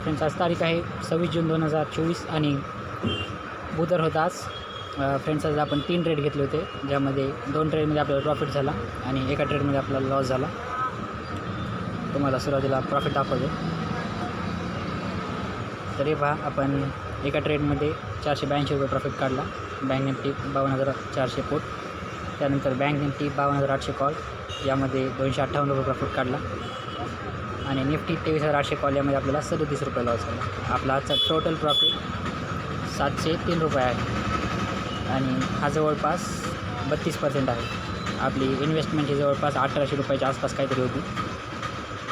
Friends आज तारीख आहे 26 जून 2024 आणि बुधवार होता आज. फ्रेंड्स आज आपण 3 ट्रेड घेतले होते, ज्यामध्ये 2 ट्रेडमध्ये आपल्याला प्रॉफिट झाला आणि एका ट्रेडमध्ये आपल्याला लॉस झाला. तुम्हाला सुरुवातीला प्रॉफिट दाखवतो. तरी पहा, आपण एका ट्रेडमध्ये 482 रुपये प्रॉफिट काढला. बँक निफ्टी 52,400 पुट, त्यानंतर बँक निफ्टी 52,800 कॉल, यामध्ये 258 रुपये प्रॉफिट काढला. आणि निफ्टी 23,800 कॉल, यामध्ये आपल्याला 37 रुपये लॉस झाला. आपला आजचा टोटल प्रॉफिट 703 रुपये आहे आणि हा जवळपास 32% आहे. आपली इन्व्हेस्टमेंट ही जवळपास 1800 रुपयाच्या आसपास काहीतरी होती.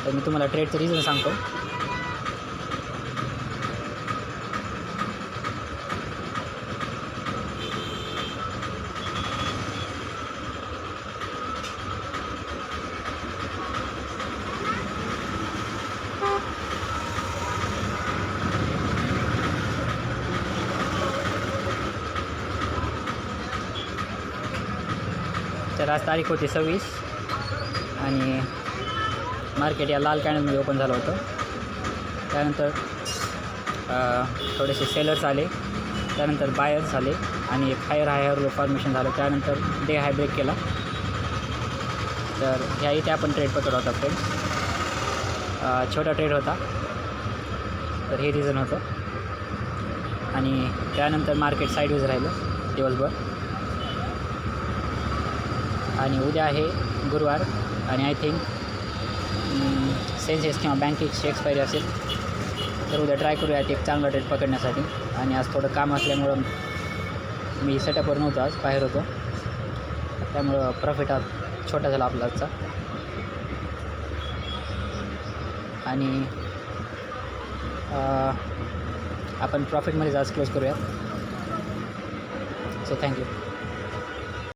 तर मी तुम्हाला ट्रेडचं रिझन सांगतो. तर आज तारीख होती 26 आणि मार्केट या लाल कॅन्डलमध्ये ओपन झालं होतं. त्यानंतर थोडेसे सेलर्स आले, त्यानंतर बायर्स आले आणि एक हायर लो फॉर्मेशन झालं. त्यानंतर डे हाय ब्रेक केला. तर ह्या इथे आपण ट्रेड पकडला होता फ्रेंड्स. छोटा ट्रेड होता, तर हे रिझन होतं. आणि त्यानंतर मार्केट साईडवेज राहिलं दिवसभर. आणि उद्या आहे गुरुवार आणि आय थिंक सेन्सेक्स किंवा बँकेची एक्सपायरी असेल. तर उद्या ट्राय करूयात एक चांगला ट्रेड पकडण्यासाठी. आणि आज थोडं काम असल्यामुळं मी सेटअपवर नव्हतो, आज बाहेर होतो, त्यामुळं प्रॉफिट आज छोटा झाला आपला आजचा. आणि आपण प्रॉफिटमध्येच आज क्लोज करूयात. So thank you.